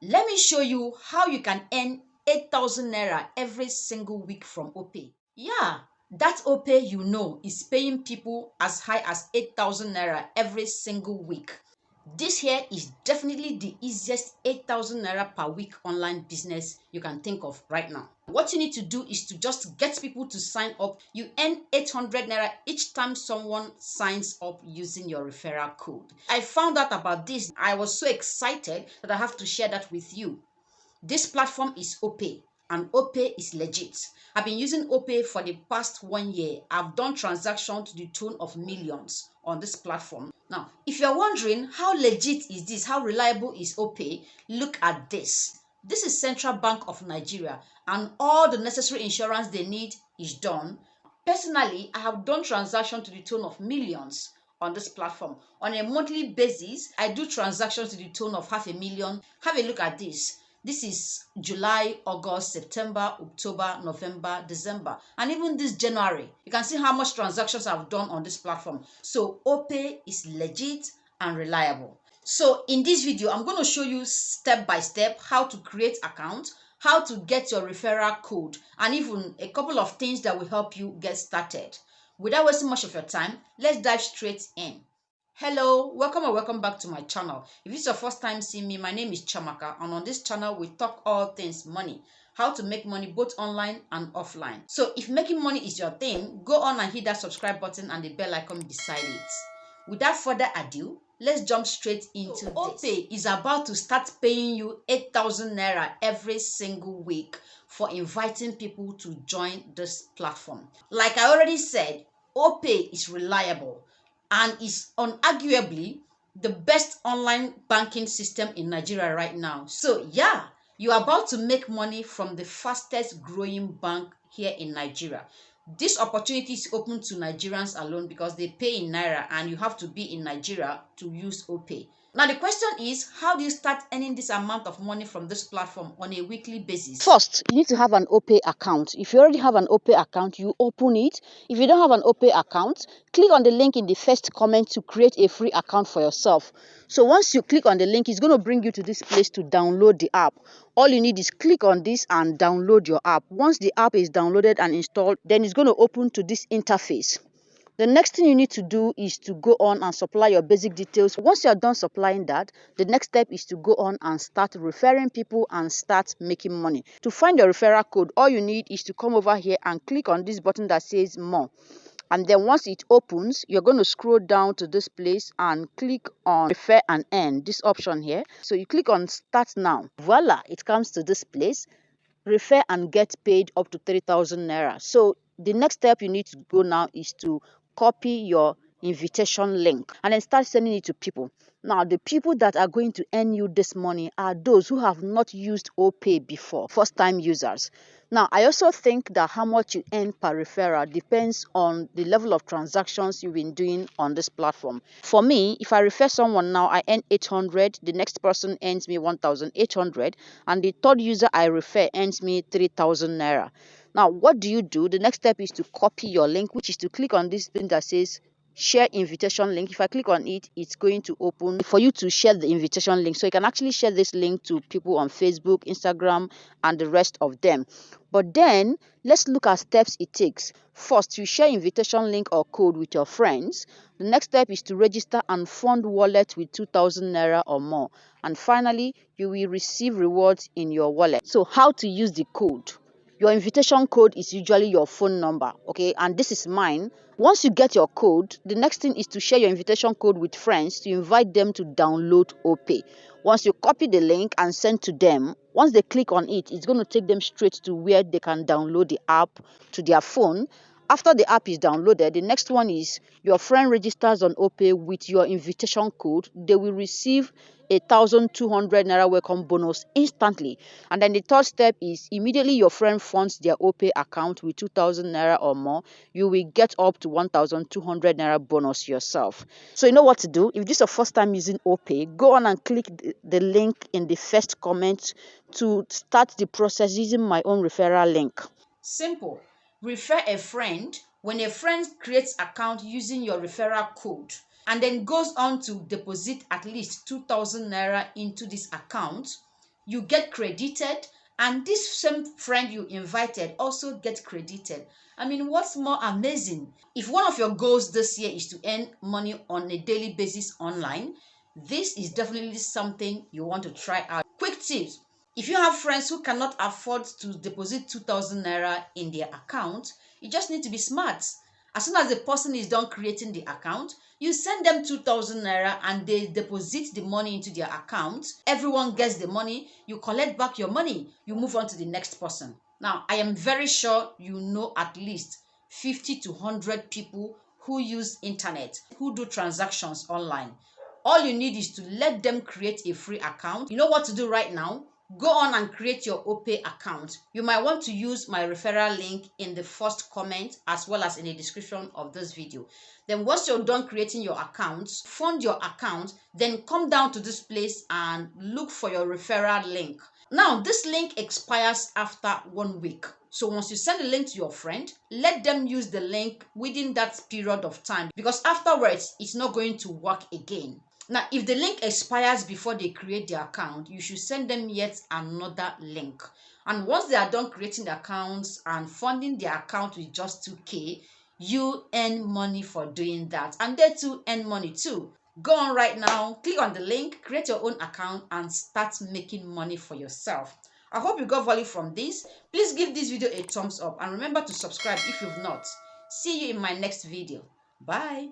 Let me show you how you can earn 8,000 naira every single week from OPay. Yeah, that OPay is paying people as high as 8,000 naira every single week. This here is definitely the easiest 8,000 naira per week online business you can think of right now. What you need to do is to just get people to sign up. You earn 800 naira each time someone signs up using your referral code. I found out about this. I was so excited that I have to share that with you. This platform is OPay, and OPay is legit. I've been using OPay for the past 1 year. I've done transactions to the tune of millions on this platform. Now, if you're wondering how legit is this, how reliable is OPay, look at this. This is Central Bank of Nigeria, and all the necessary insurance they need is done. Personally, I have done transactions to the tune of millions on this platform. On a monthly basis, I do transactions to the tune of 500,000. Have a look at this. This is July, August, September, October, November, December, and even this January. You can see how much transactions I've done on this platform. So OPay is legit and reliable. So in this video, I'm going to show you step by step how to create account, how to get your referral code, and even a couple of things that will help you get started. Without wasting much of your time, let's dive straight in. Hello, welcome or welcome back to my channel. If it's your first time seeing me, my name is Chamaka, and on this channel we talk all things money, how to make money both online and offline. So if making money is your thing, go on and hit that subscribe button and the bell icon beside it. Without further ado, let's jump straight into this. OPay is about to start paying you 8,000 naira every single week for inviting people to join this platform. Like I already said, OPay is reliable and is unarguably the best online banking system in Nigeria right now. So yeah, you're about to make money from the fastest growing bank here in Nigeria. This opportunity is open to Nigerians alone because they pay in Naira and you have to be in Nigeria to use OPay. Now the question is, how do you start earning this amount of money from this platform on a weekly basis? First, you need to have an OPay account. If you already have an OPay account, you open it. If you don't have an OPay account, click on the link in the first comment to create a free account for yourself. So once you click on the link, it's going to bring you to this place to download the app. All you need is click on this and download your app. Once the app is downloaded and installed, then it's going to open to this interface. The next thing you need to do is to go on and supply your basic details. Once you are done supplying that, the next step is to go on and start referring people and start making money. To find your referral code, all you need is to come over here and click on this button that says more. And then once it opens, you're going to scroll down to this place and click on refer and earn, this option here. So you click on start now. Voila, it comes to this place. Refer and get paid up to 3,000 naira. So the next step you need to go now is to copy your invitation link and then start sending it to people. Now, the people that are going to earn you this money are those who have not used OPay before, first-time users. Now, I also think that how much you earn per referral depends on the level of transactions you've been doing on this platform. For me, if I refer someone now, I earn 800, the next person earns me 1,800, and the third user I refer earns me 3,000 naira. Now, what do? The next step is to copy your link, which is to click on this thing that says share invitation link. If I click on it, it's going to open for you to share the invitation link. So you can actually share this link to people on Facebook, Instagram, and the rest of them. But then let's look at steps it takes. First, you share invitation link or code with your friends. The next step is to register and fund wallet with 2,000 naira or more. And finally, you will receive rewards in your wallet. So how to use the code? Your invitation code is usually your phone number, okay? And this is mine. Once you get your code, the next thing is to share your invitation code with friends to invite them to download OPay. Once you copy the link and send to them, once they click on it, it's going to take them straight to where they can download the app to their phone. After the app is downloaded, the next one is your friend registers on OPay with your invitation code. They will receive 1,200 naira welcome bonus instantly. And then the third step is immediately your friend funds their OPay account with 2,000 naira or more, you will get up to 1,200 naira bonus yourself. So you know what to do. If this is your first time using OPay, go on and click the link in the first comment to start the process using my own referral link. Simple. Refer a friend. When a friend creates account using your referral code and then goes on to deposit at least 2,000 naira into this account, you get credited, and this same friend you invited also get credited. I mean, what's more amazing? If one of your goals this year is to earn money on a daily basis online, this is definitely something you want to try out. Quick tips: if you have friends who cannot afford to deposit 2,000 naira in their account, you just need to be smart. As soon as the person is done creating the account, you send them 2,000 naira and they deposit the money into their account. Everyone gets the money. You collect back your money. You move on to the next person. Now, I am very sure you know at least 50 to 100 people who use internet, who do transactions online. All you need is to let them create a free account. You know what to do right now? Go on and create your OPay account. You might want to use my referral link in the first comment as well as in the description of this video. Then once you're done creating your account, fund your account, then come down to this place and look for your referral link. Now, this link expires after 1 week. So once you send the link to your friend, let them use the link within that period of time, because afterwards, it's not going to work again. Now, if the link expires before they create their account, you should send them yet another link. And once they are done creating the accounts and funding their account with just 2K, you earn money for doing that. And they too earn money too. Go on right now, click on the link, create your own account, and start making money for yourself. I hope you got value from this. Please give this video a thumbs up and remember to subscribe if you've not. See you in my next video. Bye.